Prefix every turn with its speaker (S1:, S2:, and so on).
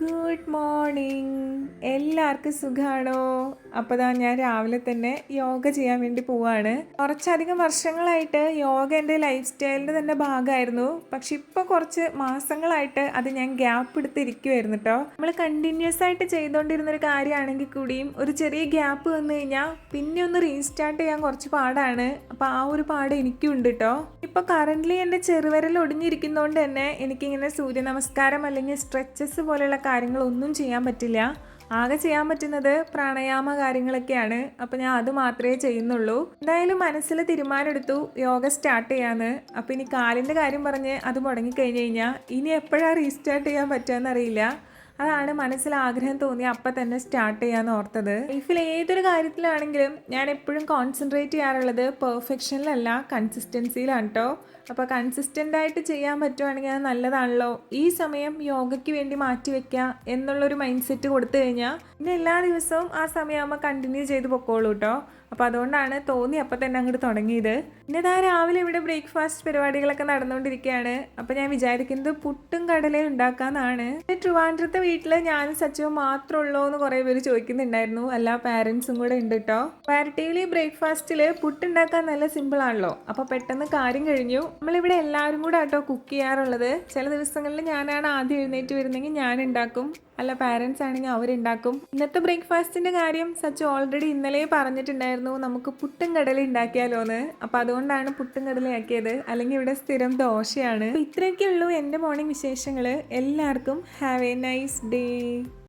S1: Good morning. എല്ലാവർക്കും സുഖമാണോ? അപ്പോൾ ഞാൻ രാവിലെ തന്നെ യോഗ ചെയ്യാൻ വേണ്ടി പോവാണ്. കുറച്ചധികം വർഷങ്ങളായിട്ട് യോഗ എൻ്റെ ലൈഫ് സ്റ്റൈലിൻ്റെ തന്നെ ഭാഗമായിരുന്നു. പക്ഷെ ഇപ്പോൾ കുറച്ച് മാസങ്ങളായിട്ട് അത് ഞാൻ ഗ്യാപ്പ് എടുത്തിരിക്കുമായിരുന്നു കേട്ടോ. നമ്മൾ കണ്ടിന്യൂസ് ആയിട്ട് ചെയ്തുകൊണ്ടിരുന്നൊരു കാര്യമാണെങ്കിൽ കൂടിയും ഒരു ചെറിയ ഗ്യാപ്പ് വന്നു കഴിഞ്ഞാൽ പിന്നെ ഒന്ന് റീസ്റ്റാർട്ട് ചെയ്യാൻ കുറച്ച് പാടാണ്. അപ്പോൾ ആ ഒരു പാട് എനിക്കും ഉണ്ട് കേട്ടോ. ഇപ്പോൾ കറൻ്റ്ലി എൻ്റെ ചെറുവിരൽ ഒടിഞ്ഞിരിക്കുന്നതുകൊണ്ട് തന്നെ എനിക്കിങ്ങനെ സൂര്യ നമസ്കാരം അല്ലെങ്കിൽ സ്ട്രെച്ചസ് പോലെയുള്ള കാര്യങ്ങളൊന്നും ചെയ്യാൻ പറ്റില്ല. ആകെ ചെയ്യാൻ പറ്റുന്നത് പ്രാണായാമ കാര്യങ്ങളൊക്കെയാണ്. അപ്പോൾ ഞാൻ അത് മാത്രമേ ചെയ്യുന്നുള്ളൂ. എന്തായാലും മനസ്സിൽ തീരുമാനമെടുത്തു യോഗ സ്റ്റാർട്ട് ചെയ്യാന്ന്. അപ്പോൾ ഇനി കാലിൻ്റെ കാര്യം പറഞ്ഞ് അത് മുടങ്ങിക്കഴിഞ്ഞ് കഴിഞ്ഞാൽ ഇനി എപ്പോഴാണ് റീസ്റ്റാർട്ട് ചെയ്യാൻ പറ്റുകയെന്നറിയില്ല. അതാണ് മനസ്സിൽ ആഗ്രഹം തോന്നി അപ്പം തന്നെ സ്റ്റാർട്ട് ചെയ്യാമെന്ന് ഓർത്തത്. ലൈഫിൽ ഏതൊരു കാര്യത്തിലാണെങ്കിലും ഞാൻ എപ്പോഴും കോൺസെൻട്രേറ്റ് ചെയ്യാറുള്ളത് പെർഫെക്ഷനിലല്ല, കൺസിസ്റ്റൻസിയിലാണ് കേട്ടോ. അപ്പോൾ കൺസിസ്റ്റൻ്റായിട്ട് ചെയ്യാൻ പറ്റുവാണെങ്കിൽ അത് നല്ലതാണല്ലോ. ഈ സമയം യോഗയ്ക്ക് വേണ്ടി മാറ്റി വയ്ക്കുക എന്നുള്ളൊരു മൈൻഡ് സെറ്റ് കൊടുത്തു കഴിഞ്ഞാൽ പിന്നെ എല്ലാ ദിവസവും ആ സമയമാകുമ്പോൾ കണ്ടിന്യൂ ചെയ്ത് പൊക്കോളൂ കേട്ടോ. അപ്പോൾ അതുകൊണ്ടാണ് തോന്നി അപ്പം തന്നെ അങ്ങോട്ട് തുടങ്ങിയത്. പിന്നെ ഇതാ രാവിലെ ഇവിടെ ബ്രേക്ക്ഫാസ്റ്റ് പരിപാടികളൊക്കെ നടന്നുകൊണ്ടിരിക്കുകയാണ്. അപ്പോൾ ഞാൻ വിചാരിക്കുന്നത് പുട്ടും കടലയും ഉണ്ടാക്കാമെന്നാണ്. ട്രിവാൻഡ്രത്തെ വീട്ടിൽ ഞാനും സച്ചിവും മാത്രമേ ഉള്ളൂ എന്ന് കുറേ പേര് ചോദിക്കുന്നുണ്ടായിരുന്നു. എല്ലാ പാരൻസും കൂടെ ഉണ്ട് കേട്ടോ. പാരറ്റീവ്ലി ബ്രേക്ക്ഫാസ്റ്റിൽ പുട്ടുണ്ടാക്കാൻ നല്ല സിമ്പിളാണല്ലോ. അപ്പോൾ പെട്ടെന്ന് കാര്യം കഴിഞ്ഞു. നമ്മളിവിടെ എല്ലാവരും കൂടെ കേട്ടോ കുക്ക് ചെയ്യാറുള്ളത്. ചില ദിവസങ്ങളിൽ ഞാനാണ് ആദ്യം എഴുന്നേറ്റ് വരുന്നെങ്കിൽ ഞാൻ ഉണ്ടാക്കും, അല്ല പാരൻസ് ആണെങ്കിൽ അവരുണ്ടാക്കും. ഇന്നത്തെ ബ്രേക്ക്ഫാസ്റ്റിൻ്റെ കാര്യം സച്ചു ഓൾറെഡി ഇന്നലെ പറഞ്ഞിട്ടുണ്ടായിരുന്നു, നമുക്ക് പുട്ടും കടല ഉണ്ടാക്കിയാലോ എന്ന്. അപ്പോൾ അതുകൊണ്ടാണ് പുട്ടും കടലയാക്കിയത്. അല്ലെങ്കിൽ ഇവിടെ സ്ഥിരം ദോശയാണ്. ഇത്രയൊക്കെ ഉള്ളൂ എൻ്റെ മോർണിംഗ് വിശേഷങ്ങൾ. എല്ലാവർക്കും ഹാവ് എ നൈസ് ഡേ.